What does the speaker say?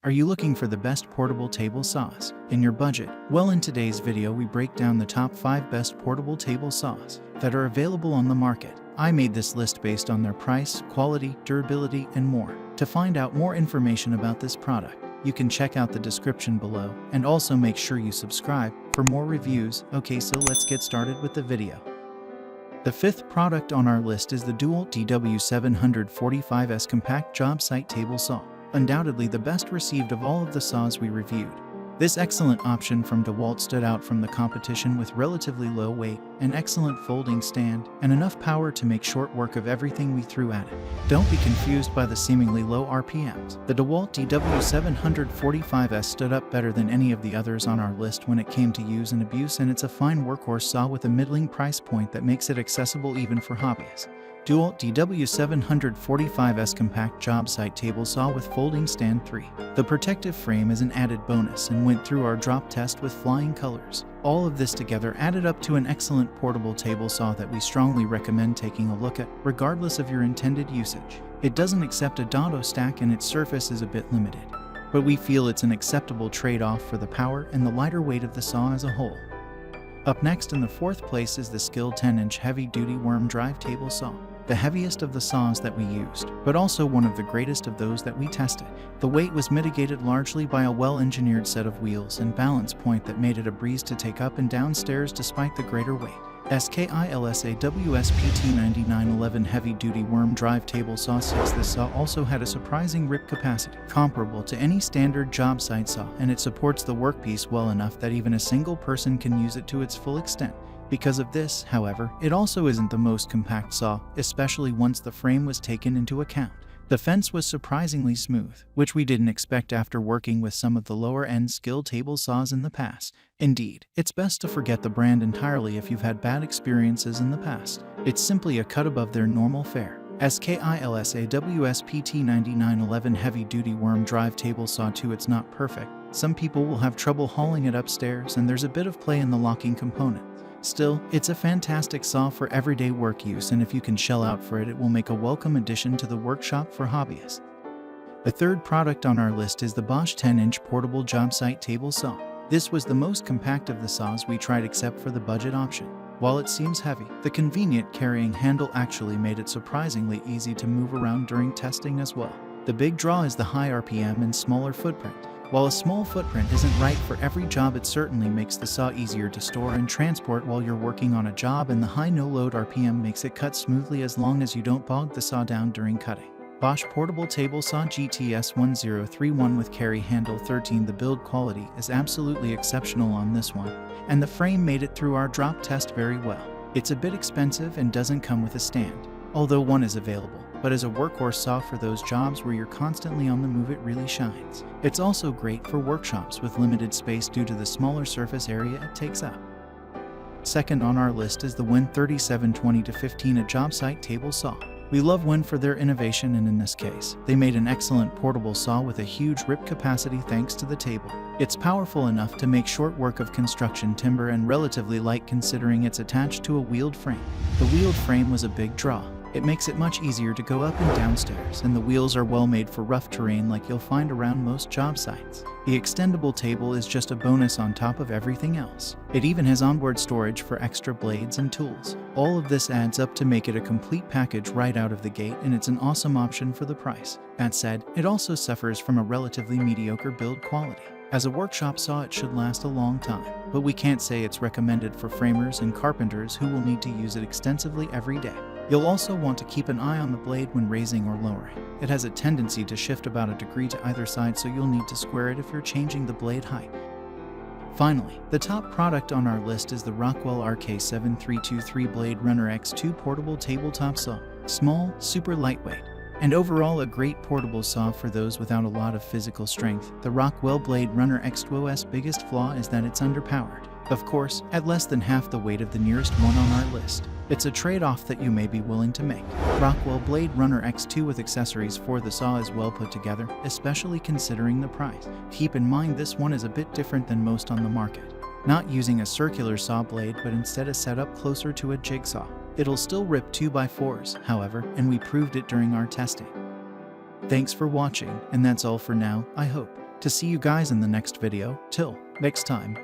Are you looking for the best portable table saws in your budget? Well, in today's video we break down the top 5 best portable table saws that are available on the market. I made this list based on their price, quality, durability, and more. To find out more information about this product, you can check out the description below, and also make sure you subscribe for more reviews. Okay, so let's get started with the video. The 5th product on our list is the DeWalt DW745S Compact Jobsite Table Saw. Undoubtedly the best received of all of the saws we reviewed. This excellent option from DeWalt stood out from the competition with relatively low weight, an excellent folding stand, and enough power to make short work of everything we threw at it. Don't be confused by the seemingly low RPMs. The DeWalt DW745S stood up better than any of the others on our list when it came to use and abuse, and it's a fine workhorse saw with a middling price point that makes it accessible even for hobbyists. DeWalt DW745S Compact Jobsite Table Saw with Folding Stand 3. The protective frame is an added bonus and went through our drop test with flying colors. All of this together added up to an excellent portable table saw that we strongly recommend taking a look at, regardless of your intended usage. It doesn't accept a dado stack and its surface is a bit limited, but we feel it's an acceptable trade-off for the power and the lighter weight of the saw as a whole. Up next in the 4th place is the Skil 10-inch heavy-duty worm drive table saw. The heaviest of the saws that we used, but also one of the greatest of those that we tested. The weight was mitigated largely by a well-engineered set of wheels and balance point that made it a breeze to take up and down stairs despite the greater weight. Skil DW745S heavy-duty worm drive table saw 6. This saw also had a surprising rip capacity, comparable to any standard job site saw, and it supports the workpiece well enough that even a single person can use it to its full extent. Because of this, however, it also isn't the most compact saw, especially once the frame was taken into account. The fence was surprisingly smooth, which we didn't expect after working with some of the lower-end Skil table saws in the past. Indeed, it's best to forget the brand entirely if you've had bad experiences in the past. It's simply a cut above their normal fare. Skil DW745S heavy-duty worm drive table saw 2. It's not perfect. Some people will have trouble hauling it upstairs, and there's a bit of play in the locking component. Still, it's a fantastic saw for everyday work use, and if you can shell out for it, it will make a welcome addition to the workshop for hobbyists. The 3rd product on our list is the Bosch 10-inch portable jobsite table saw. This was the most compact of the saws we tried except for the budget option. While it seems heavy, the convenient carrying handle actually made it surprisingly easy to move around during testing as well. The big draw is the high RPM and smaller footprint. While a small footprint isn't right for every job, it certainly makes the saw easier to store and transport while you're working on a job, and the high no-load RPM makes it cut smoothly as long as you don't bog the saw down during cutting. Bosch Portable Table Saw GTS1031 with carry handle 13. The build quality is absolutely exceptional on this one, and the frame made it through our drop test very well. It's a bit expensive and doesn't come with a stand, although one is available, but as a workhorse saw for those jobs where you're constantly on the move, it really shines. It's also great for workshops with limited space due to the smaller surface area it takes up. 2nd on our list is the Win 3720-15, a job site table saw. We love Win for their innovation, and in this case, they made an excellent portable saw with a huge rip capacity thanks to the table. It's powerful enough to make short work of construction timber and relatively light considering it's attached to a wheeled frame. The wheeled frame was a big draw. It makes it much easier to go up and down stairs, and the wheels are well made for rough terrain like you'll find around most job sites. The extendable table is just a bonus on top of everything else. It even has onboard storage for extra blades and tools. All of this adds up to make it a complete package right out of the gate, and it's an awesome option for the price. That said, it also suffers from a relatively mediocre build quality. As a workshop saw, it should last a long time, but we can't say it's recommended for framers and carpenters who will need to use it extensively every day. You'll also want to keep an eye on the blade when raising or lowering. It has a tendency to shift about a degree to either side, so you'll need to square it if you're changing the blade height. Finally, the top product on our list is the Rockwell RK7323 BladeRunner X2 portable tabletop saw. Small, super lightweight, and overall a great portable saw for those without a lot of physical strength. The Rockwell BladeRunner X2's biggest flaw is that it's underpowered. Of course, at less than half the weight of the nearest one on our list. It's a trade-off that you may be willing to make. Rockwell BladeRunner X2 with accessories for the saw is well put together, especially considering the price. Keep in mind this one is a bit different than most on the market. Not using a circular saw blade, but instead a setup closer to a jigsaw. It'll still rip 2x4s, however, and we proved it during our testing. Thanks for watching, and that's all for now, I hope. to see you guys in the next video. Till next time.